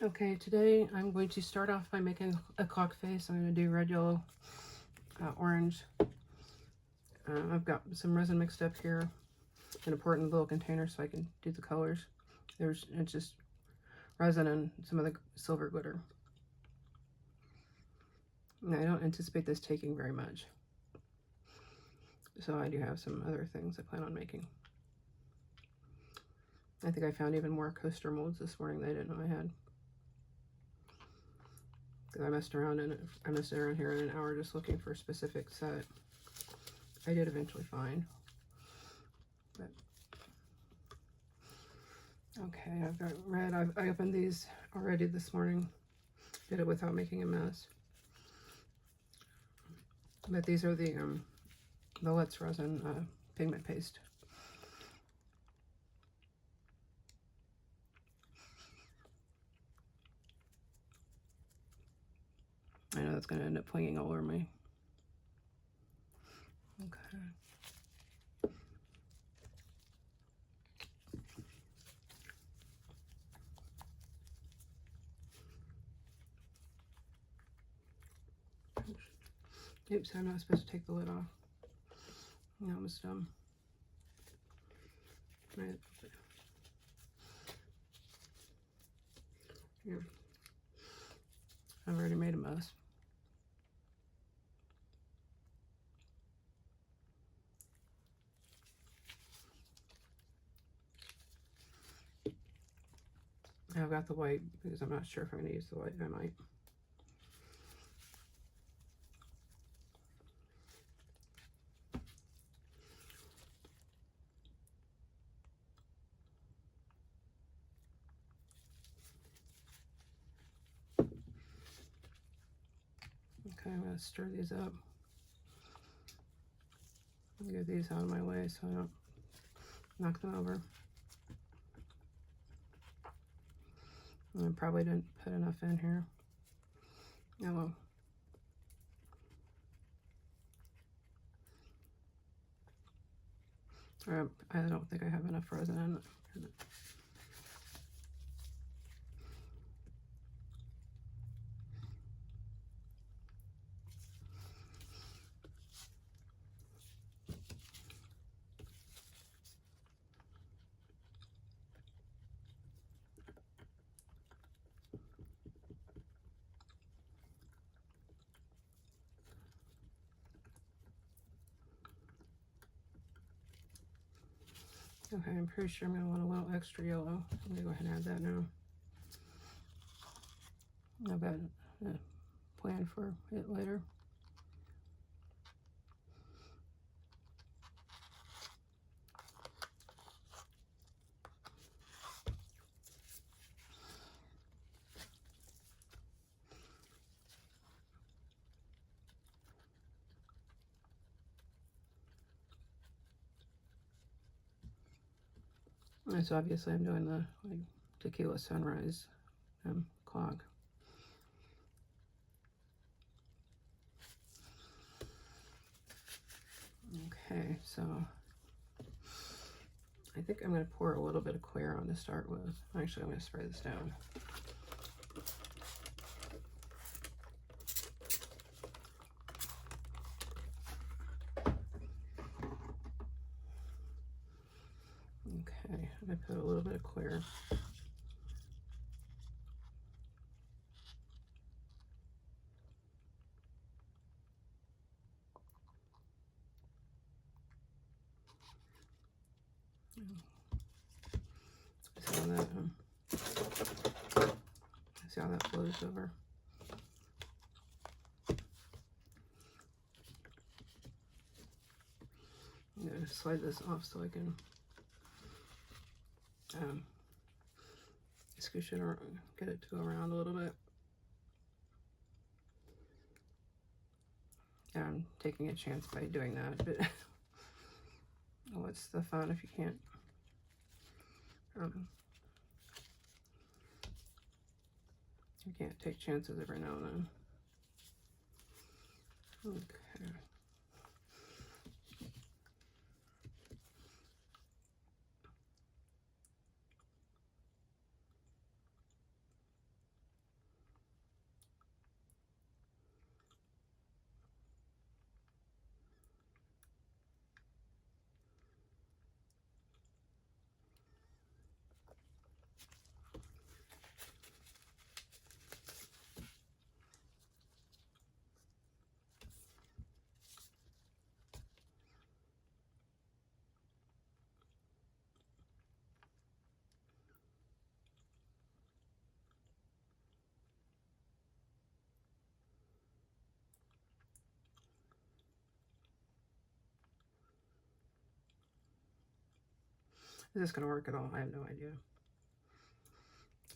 Okay, today I'm going to start off by making a clock face. I'm going to do red, yellow, orange. I've got some resin mixed up here. I'm going to pour it in a little container so I can do the colors. It's just resin and some of the silver glitter. And I don't anticipate this taking very much. So I do have some other things I plan on making. I think I found even more coaster molds this morning that I didn't know I had. Because I messed around here in an hour just looking for specifics that I did eventually find. But okay, I've got red. I opened these already this morning. Did it without making a mess. But these are the Let's Resin pigment paste. I know that's going to end up clinging all over me. Okay. Oops, I'm not supposed to take the lid off. That was dumb. Right. Here. I've already made a mess. I've got the white because I'm not sure if I'm going to use the white. I might. Okay, I'm going to stir these up. Get these out of my way so I don't knock them over. And I probably didn't put enough in here. Oh well. I don't think I have enough resin in it. Okay, I'm pretty sure I'm going to want a little extra yellow. I'm going to go ahead and add that now. I've got a plan for it later. And so obviously I'm doing the tequila sunrise clock. Okay, so I think I'm going to pour a little bit of clear on to start with. Actually, I'm going to spray this down. Okay, I'm going to put a little bit of clear. See how that flows over. I'm going to slide this off so I can scoosh it or get it to go around a little bit. Yeah, I'm taking a chance by doing that, but what's the fun if you can't take chances every now and then. Okay. Is this going to work at all? I have no idea.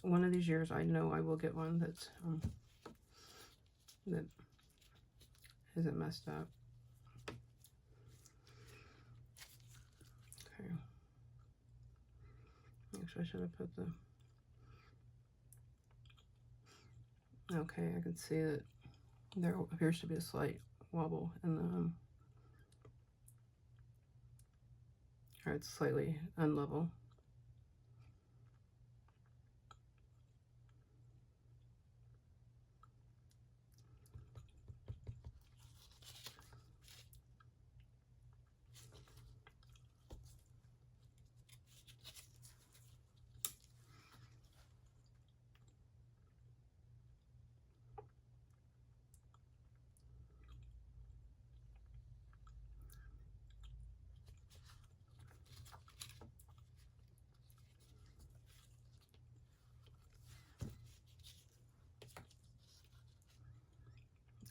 One of these years, I know I will get one that's that isn't messed up. Okay. Actually, I should have put the... Okay, I can see that there appears to be a slight wobble in the... or it's slightly unlevel.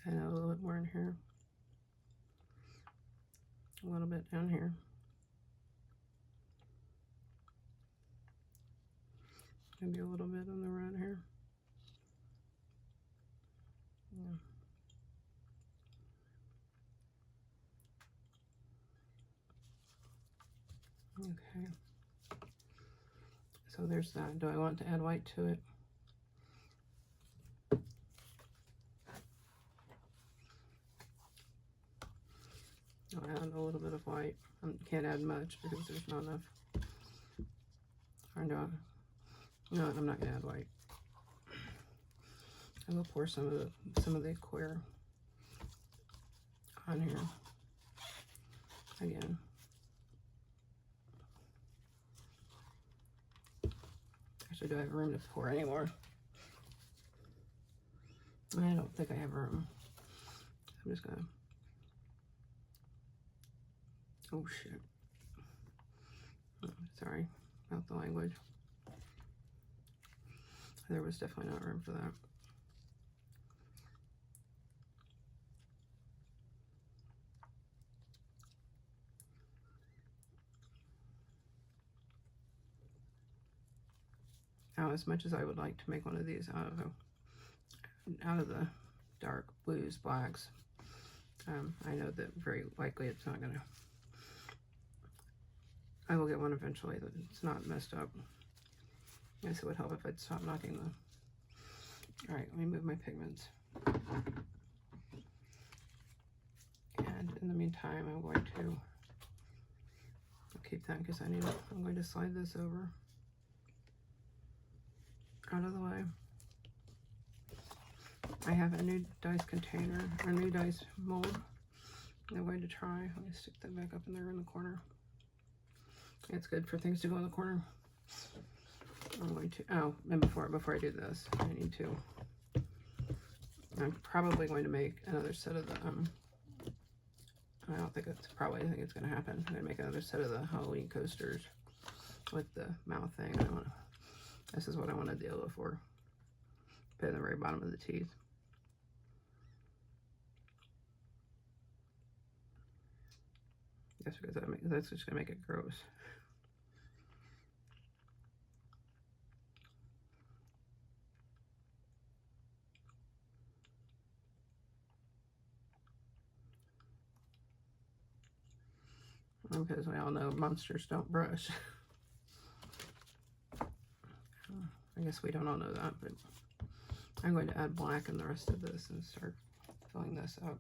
And a little bit more in here. A little bit down here. Maybe a little bit on the red here. Yeah. Okay. So there's that. Do I want to add white to it? I'll add a little bit of white. Can't add much because there's not enough. Or no, no, I'm not gonna add white. I will pour some of the clear on here again. Actually, do I have room to pour anymore? I don't think I have room. I'm just gonna... Oh shit. Oh, sorry about the language. There was definitely not room for that. Now, as much as I would like to make one of these out of the dark blues, blacks, I know that very likely it's not gonna... I will get one eventually that it's not messed up. I guess it would help if I'd stop knocking the... Alright, let me move my pigments. And in the meantime, I'm going to... I'll keep that because I need it. I'm going to slide this over out of the way. I have a new dice container, or new dice mold I'm going to try. Let me stick that back up in there in the corner. It's good for things to go in the corner. I'm going to, oh, and before I do this, I need to, I'm probably going to make another set of the, I think it's going to happen. I'm going to make another set of the Halloween coasters with the mouth thing. This is what I want to deal with for. Put it in the very bottom of the teeth. That's because that's just going to make it gross. Because we all know monsters don't brush. I guess we don't all know that, but I'm going to add black in the rest of this and start filling this up.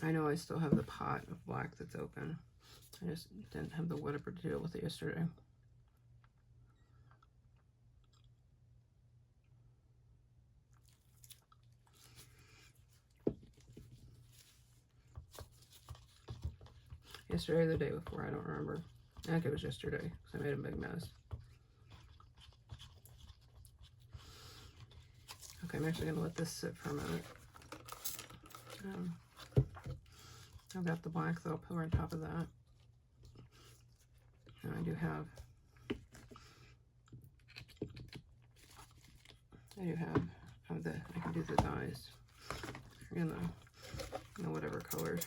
I know I still have the pot of black that's open. I just didn't have the whatever to deal with it yesterday. Yesterday or the day before, I don't remember. I think it was yesterday because I made a big mess. Okay, I'm actually going to let this sit for a minute. I've got the black that I'll put on top of that. And I do have I can do the dies. In the colors.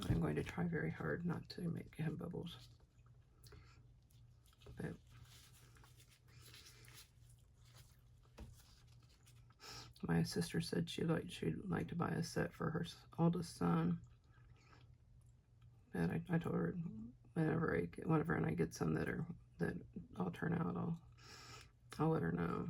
I'm going to try very hard not to make him bubbles. But my sister said she'd like to buy a set for her oldest son. And I told her whenever I get some that I'll turn out, I'll let her know.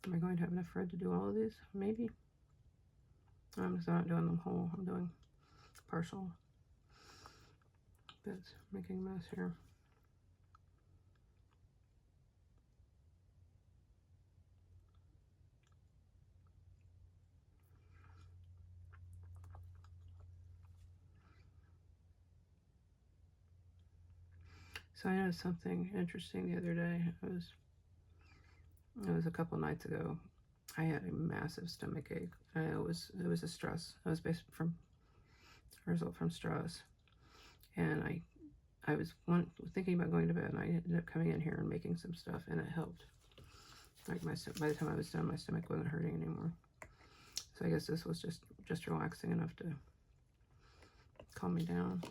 Am I going to have enough thread to do all of these? Maybe. I'm just not doing them whole. I'm doing partial bits, making a mess here. So I noticed something interesting the other day. It was a couple nights ago. I had a massive stomach ache. It was a stress. It was based from a result from stress, and I was thinking about going to bed, and I ended up coming in here and making some stuff, and it helped. Like by the time I was done, my stomach wasn't hurting anymore. So I guess this was just relaxing enough to calm me down.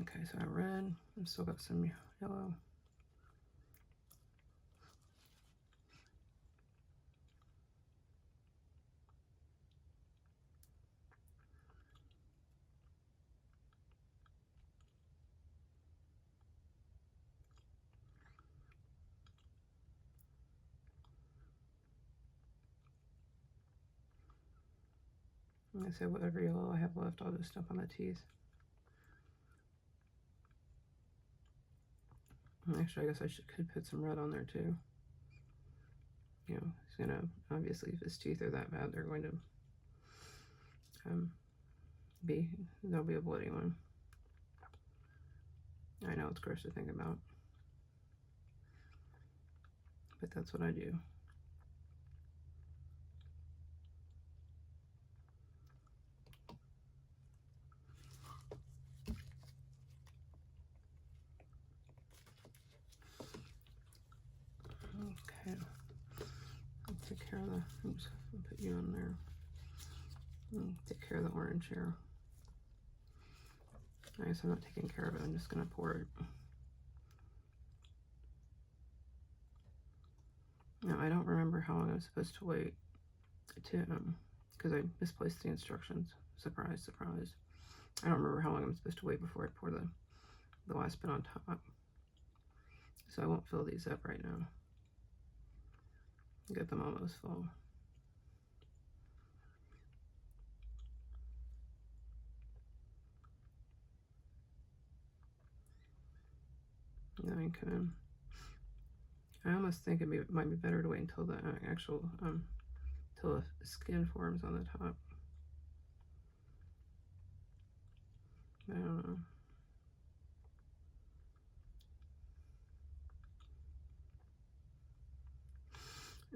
Okay, so I red. I've still got some yellow. Like I said, whatever yellow I have left, I'll just dump on the teeth. Actually, I guess I could put some red on there too. You know, he's gonna, obviously, if his teeth are that bad, they're going to there'll be a bloody one. I know it's gross to think about, but that's what I do. Okay, I'll take care of the, oops, I'll put you on there. Take care of the orange here. I guess I'm not taking care of it, I'm just gonna pour it. Now, I don't remember how long I was supposed to wait to, because I misplaced the instructions. Surprise, surprise. I don't remember how long I'm supposed to wait before I pour the last bit on top. So I won't fill these up right now. Get them almost full. Now I can, I almost think it might be better to wait until the actual, till the skin forms on the top. I don't know.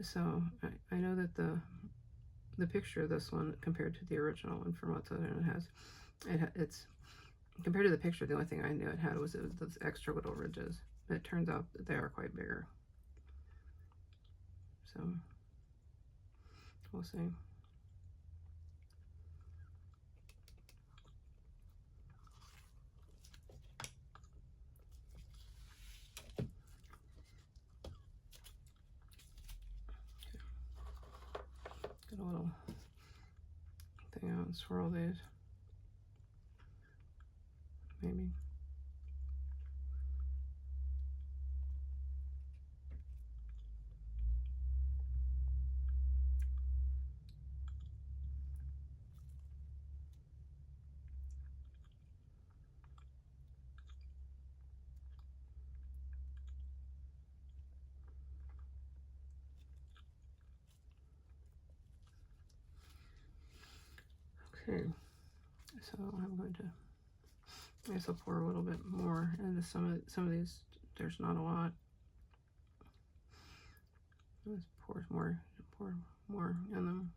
So I know that the picture of this one compared to the original one from what's on it, it's compared to the picture, the only thing I knew it had was those extra little ridges. But it turns out that they are quite bigger. So we'll see. Get a little thing out and swirl these. Maybe. Okay. So I'm going to, I guess I'll pour a little bit more into some of these. There's not a lot. Let's pour more in them.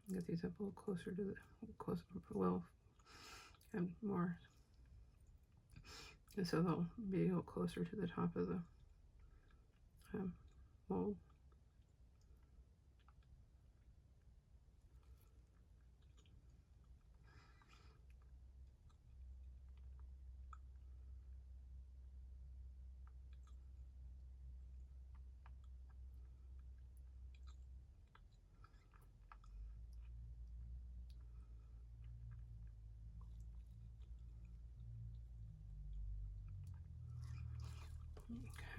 Get these up a little closer to the well, and more, and so they'll be a little closer to the top of the mold.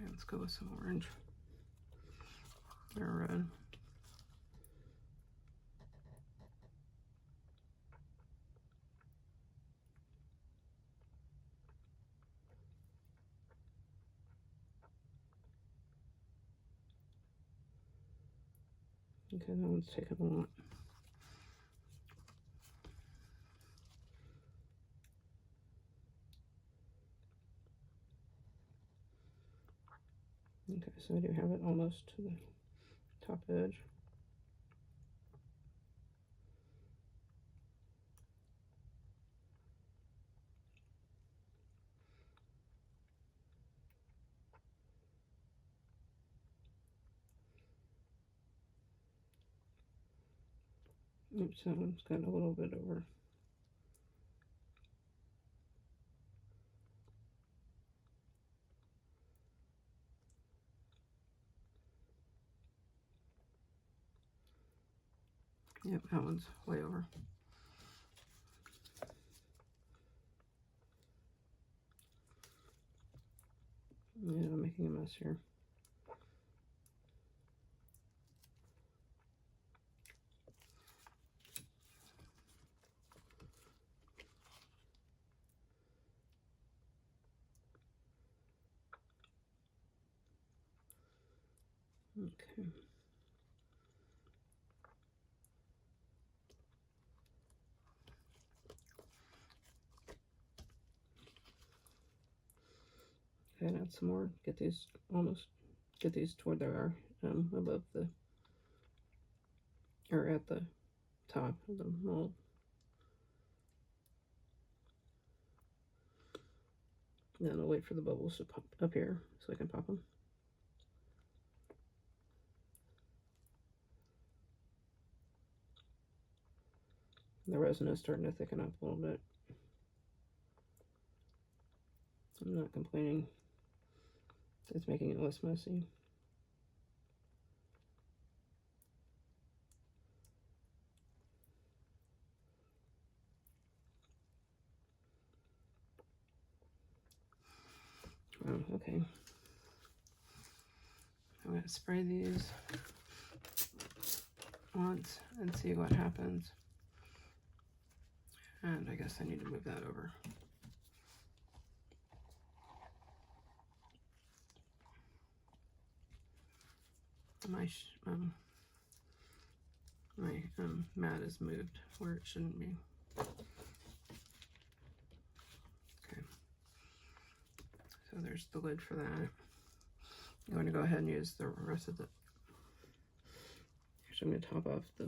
Okay, let's go with some orange or red. Okay, that one's taking a lot. Okay, so I do have it almost to the top edge. Oops, that one's got a little bit over. Yep, that one's way over. Yeah, I'm making a mess here. Okay. Okay, add some more. Get these to where they are above the, or at the top of the mold. And then I'll wait for the bubbles to pop up here so I can pop them. The resin is starting to thicken up a little bit. I'm not complaining. It's making it less messy. Oh, okay. I'm going to spray these once and see what happens. And I guess I need to move that over. My mat is moved where it shouldn't be. Okay. So there's the lid for that. I'm going to go ahead and use the rest of the. Actually, I'm going to top off the.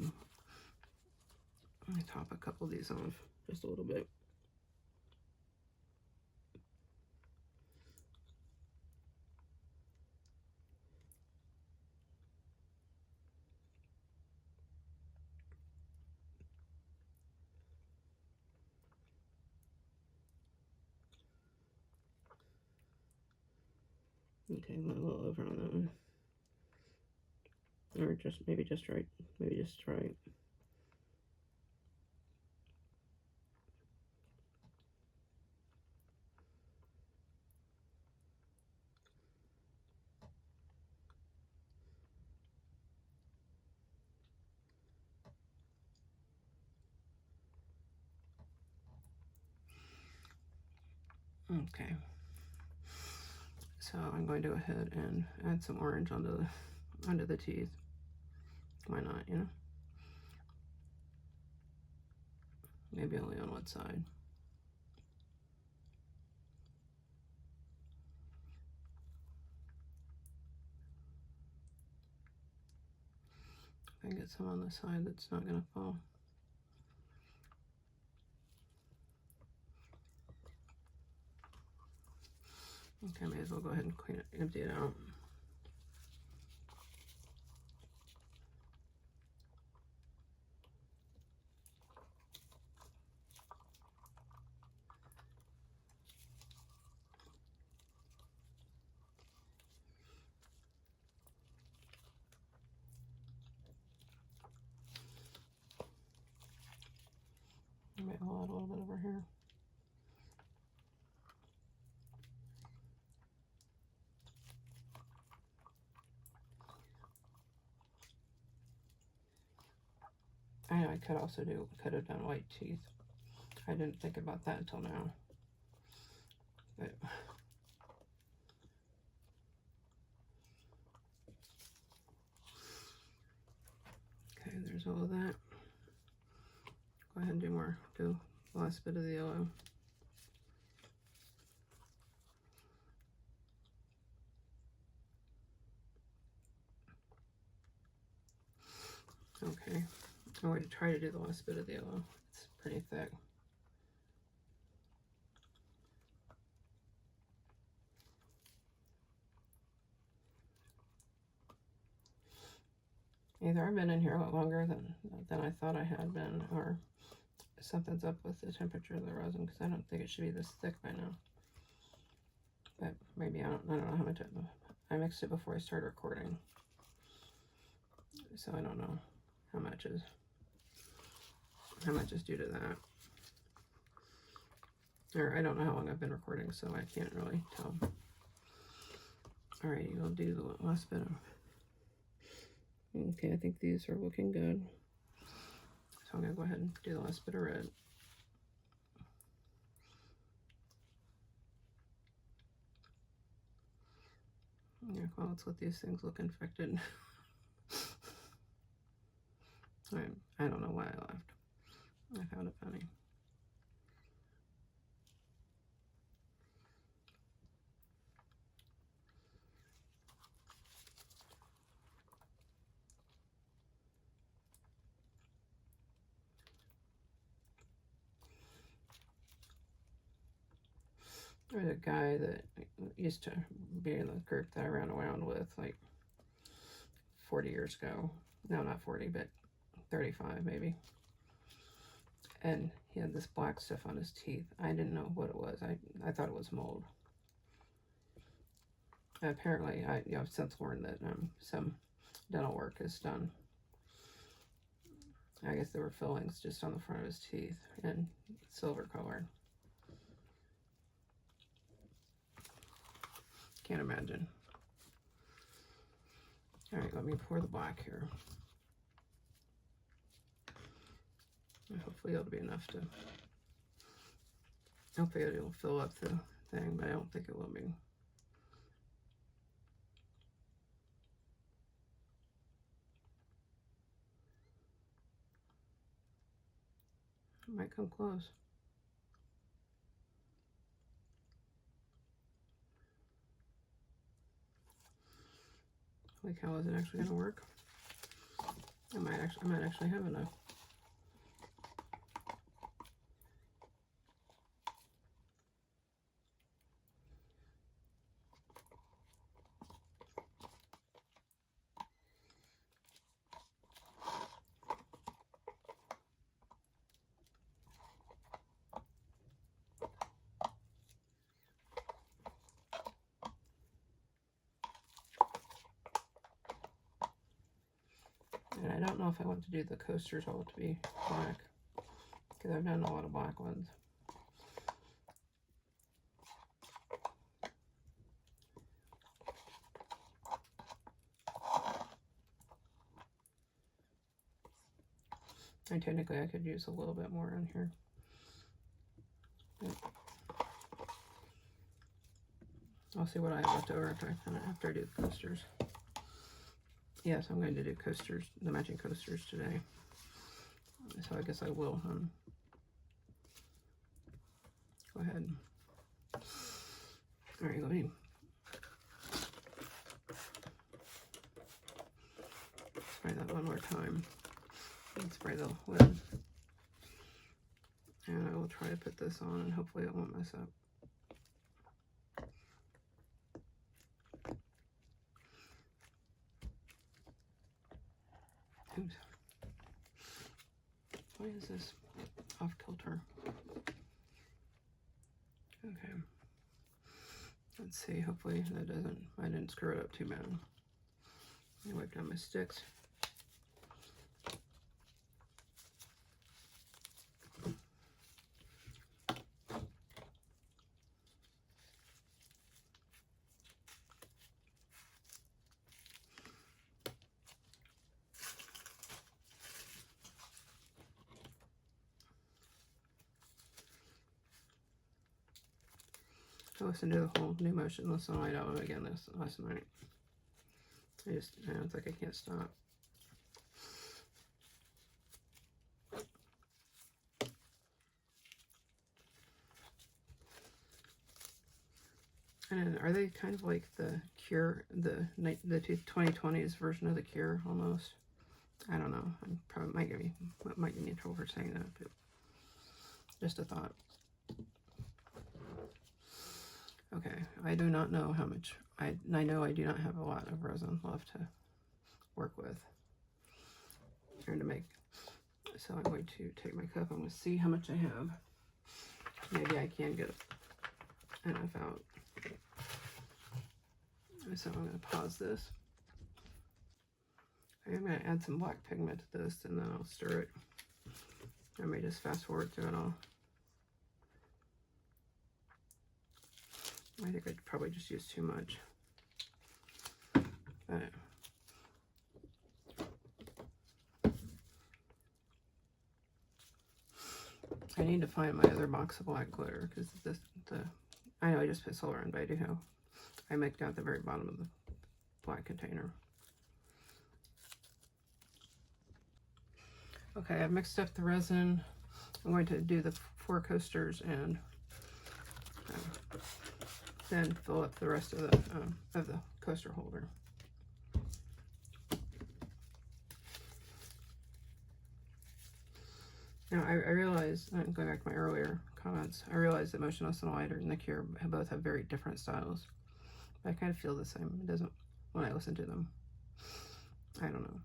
Let me top a couple of these off just a little bit. Okay, went a little over on that one. Or maybe just right. Maybe just right. Okay. So I'm going to go ahead and add some orange under the teeth. Why not, you know? Maybe only on one side. I can get some on the side that's not going to fall. Okay, may as well go ahead and clean it, empty it out. Maybe I'll add a little bit over here. I could also could have done white teeth. I didn't think about that until now. But okay, there's all of that. Go ahead and do the last bit of the yellow. Okay, I'm going to try to do the last bit of the yellow. It's pretty thick. Either I've been in here a lot longer than I thought I had been, or something's up with the temperature of the resin, because I don't think it should be this thick by now. But maybe I don't know how much I mixed it before I started recording, so I don't know how much is due to that. Or I don't know how long I've been recording, so I can't really tell. Alright, we'll do the last bit of. Okay, I think these are looking good. So I'm gonna go ahead and do the last bit of red. Yeah, well, let's let these things look infected. I don't know why I laughed. I found it funny. There's a guy that used to be in the group that I ran around with like 40 years ago. No, not 40, but 35 maybe. And he had this black stuff on his teeth. I didn't know what it was. I thought it was mold. Apparently, I've since learned that some dental work is done. I guess there were fillings just on the front of his teeth and silver colored. Can't imagine. All right, let me pour the black here. Hopefully it'll be enough to, hopefully it'll fill up the thing, but I don't think it will be. It might come close. Like, how is it actually gonna work? I might actually have enough. And I don't know if I want to do the coasters all to be black, because I've done a lot of black ones. And technically I could use a little bit more on here. But I'll see what I have left over after I do the coasters. Yes, I'm going to do coasters, the matching coasters today. So I guess I will go ahead. All right, let me spray that one more time. And spray the lid. And I will try to put this on and hopefully it won't mess up. Oops. Why is this off kilter? Okay. Let's see, hopefully that I didn't screw it up too bad. Let me wipe down my sticks. I listened to the whole New Motionless Light album again last night. It's like I can't stop. And are they kind of like the Cure, the 2020s version of the Cure almost? I don't know. I probably might get me in trouble for saying that, but just a thought. Okay, I do not know how much. I know I do not have a lot of resin left to work with and to make. So I'm going to take my cup. I'm going to see how much I have. Maybe I can get enough out. So I'm going to pause this. I'm going to add some black pigment to this and then I'll stir it. I may just fast forward through it all. I think I'd probably just use too much. But I need to find my other box of black glitter because I know I just put silver in, but I make down at the very bottom of the black container. Okay, I've mixed up the resin. I'm going to do the 4 coasters and then fill up the rest of the coaster holder. Now I realize, going back to my earlier comments, I realize that Motionless and Light and the Cure both have very different styles. But I kind of feel the same. It doesn't when I listen to them. I don't know.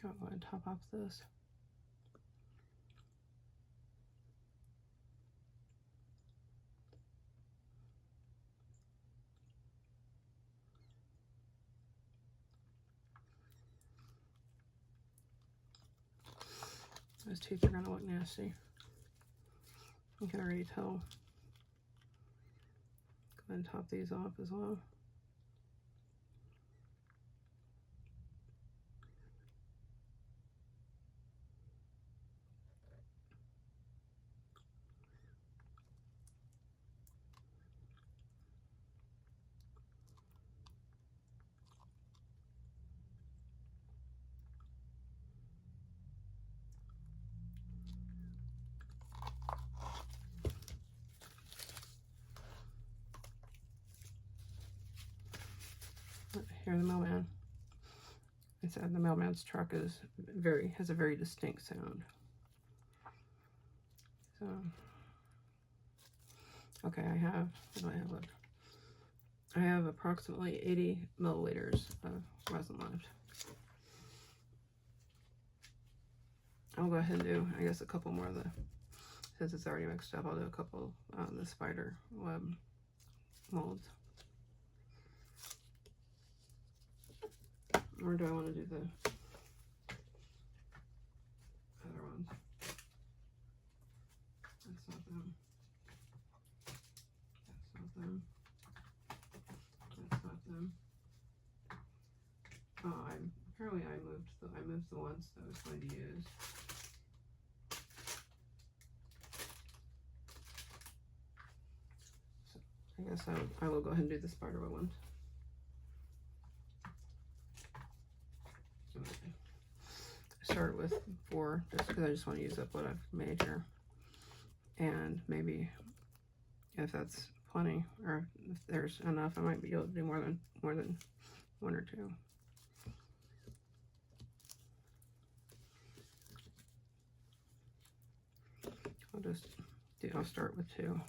Go ahead and top off this. Those teeth are gonna look nasty. You can already tell. Go ahead and top these off as well. Here's the mailman. I said the mailman's truck has a very distinct sound. So, okay, what do I have left? I have approximately 80 milliliters of resin left. I'll go ahead and do, I guess, a couple more of the Since it's already mixed up, I'll do a couple the spider web molds. Or do I want to do the other ones? That's not them. That's not them. That's not them. Oh, apparently I moved the ones that I was going to use. So I guess I will go ahead and do the spider web ones. Start with 4 just because I just want to use up what I've made here, and maybe if that's plenty or if there's enough, I might be able to do more than 1 or 2. I'll start with 2.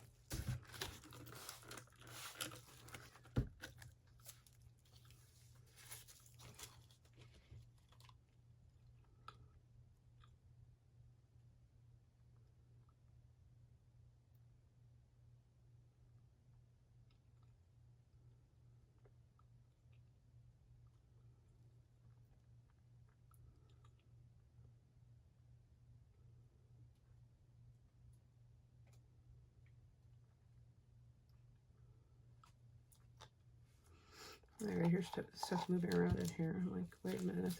I hear stuff moving around in here. I'm like, wait a minute,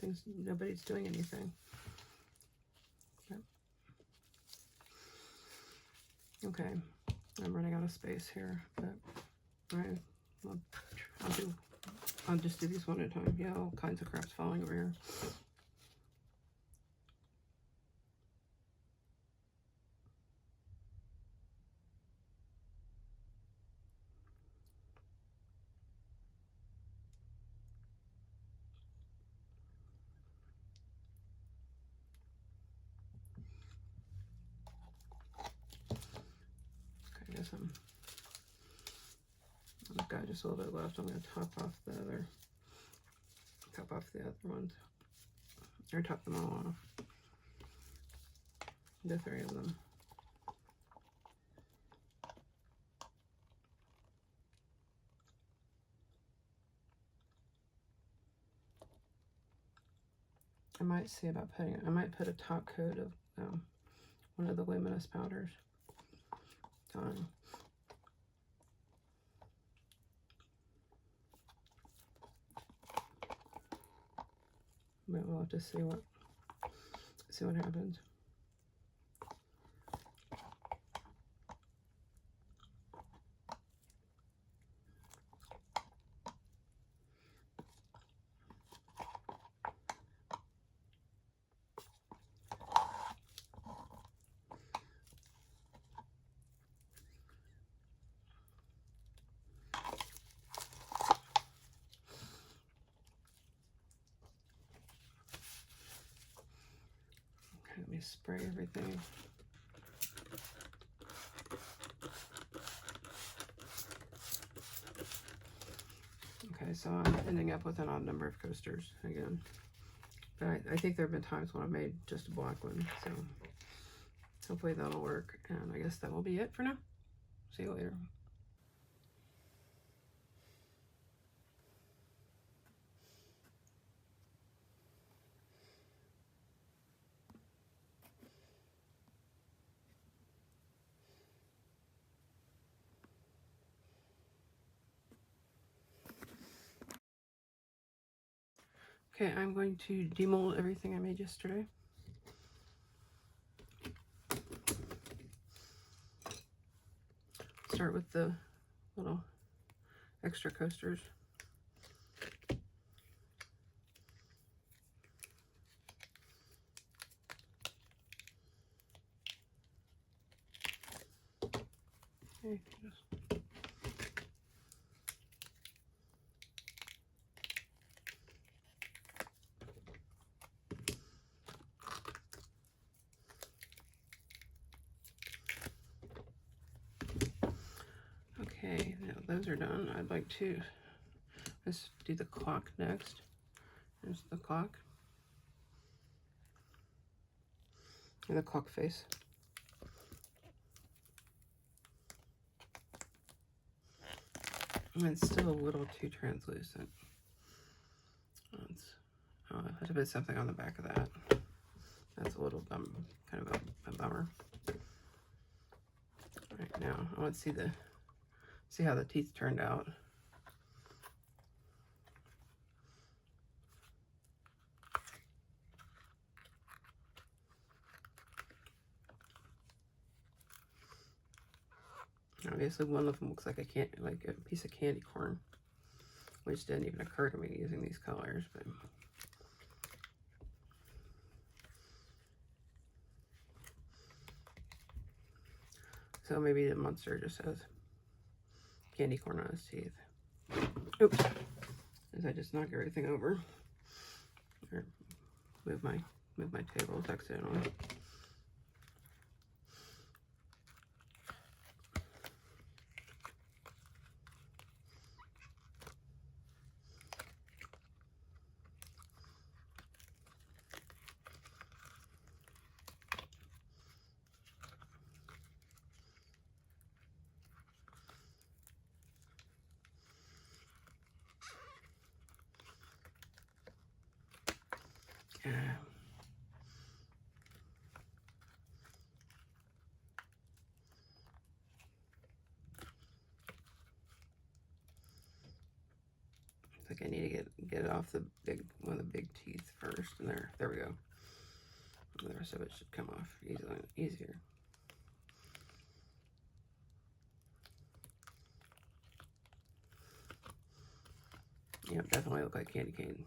nobody's doing anything. Yep. Okay, I'm running out of space here, but I'll just do these one at a time. Yeah, all kinds of crap's falling over here. Okay, I guess I've got just a little bit left. I'm going to top off the other ones, or top them all off. The 3 of them. I might see about I might put a top coat of one of the luminous powders on. But we'll have to see what happens. Let me spray everything. Okay, so I'm ending up with an odd number of coasters again. But I think there have been times when I've made just a black one, so hopefully that'll work. And I guess that will be it for now. See you later. Okay, I'm going to demold everything I made yesterday. Start with the little extra coasters. Okay, okay, now those are done. I'd like to let's do the clock next. There's the clock. Or the clock face. It's still a little too translucent. I have to put something on the back of that. That's a little kind of a bummer. Right now, I want to see how the teeth turned out. Obviously, one of them looks like a piece of candy corn, which didn't even occur to me using these colors, but. So maybe the monster just has candy corn on his teeth. Oops. As I just knock everything over. Or move my tables accidentally. I think I need to get it off one of the big teeth first, and there we go. The rest of it should come off easier. Yeah, definitely look like candy cane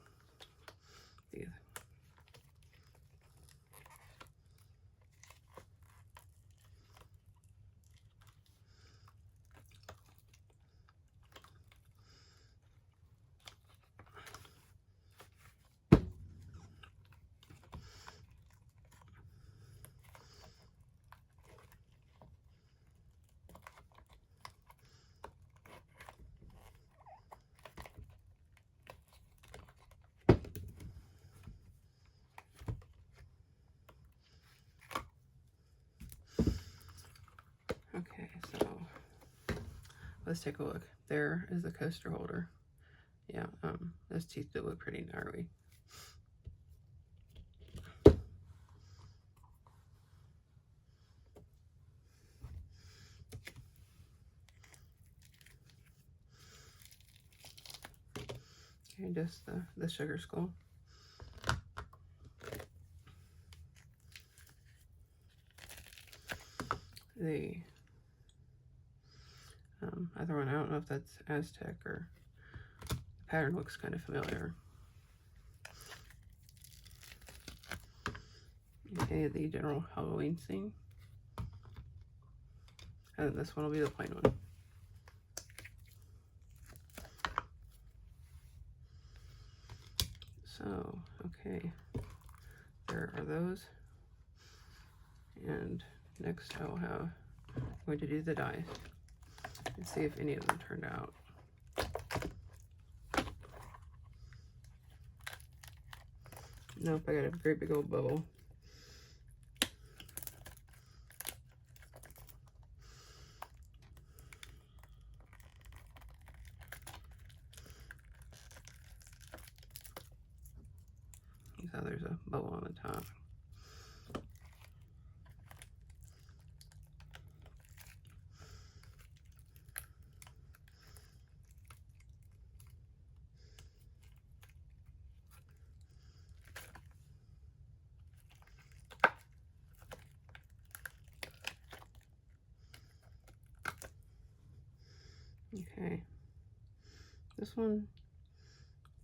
teeth. Okay, so let's take a look. There is the coaster holder. Yeah, those teeth do look pretty gnarly. Okay, just the sugar skull. The other one, I don't know if that's Aztec or the pattern looks kind of familiar. Okay, the general Halloween scene. And this one will be the plain one. So, okay, there are those. And next I'm going to do the dice and see if any of them turned out. Nope, I got a great big old bubble. So there's a bubble on the top. Okay, this one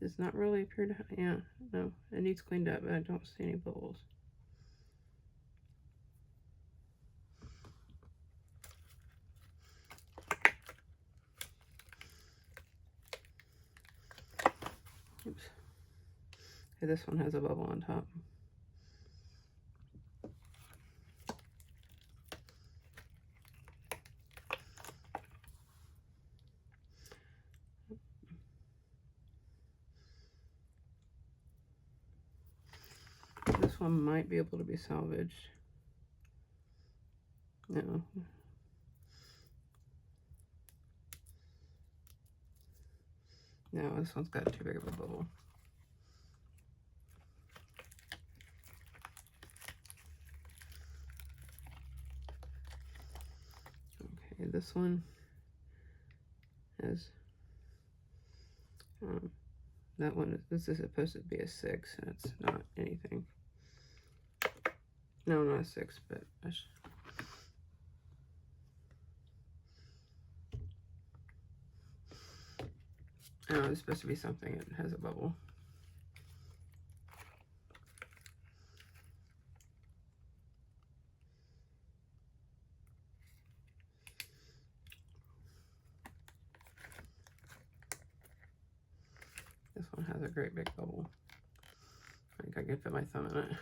does not really appear to, yeah, no, it needs cleaned up, but I don't see any bubbles. Oops. Okay, this one has a bubble on top. This one might be able to be salvaged. No. No, this one's got too big of a bubble. Okay, this one has that one. This is supposed to be a 6, and it's not anything. No, not a 6, but oh, it's supposed to be something that has a bubble. This one has a great big bubble. I think I can fit my thumb in it.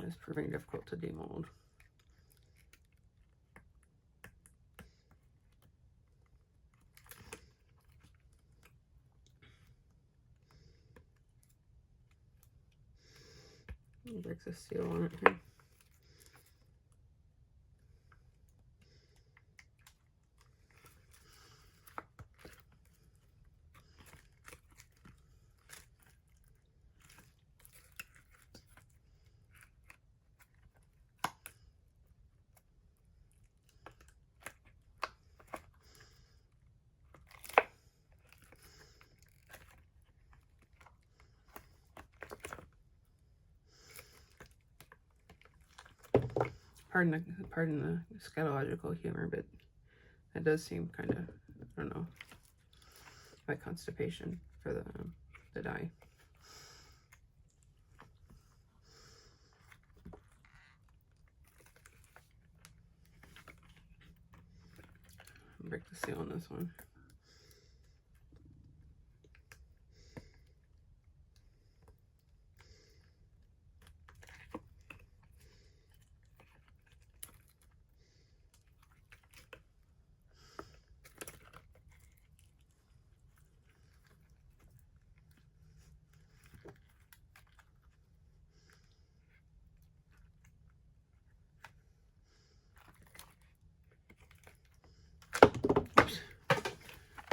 It's proving difficult to demold. Breaks a seal on it here. Pardon the scatological humor, but that does seem kind of, I don't know, like constipation for the dye. Break the seal on this one.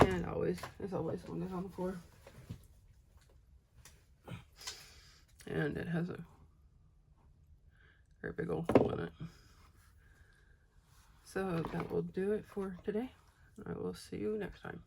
And as always, one is on the floor. And it has a very big old hole in it. So that will do it for today. I will see you next time.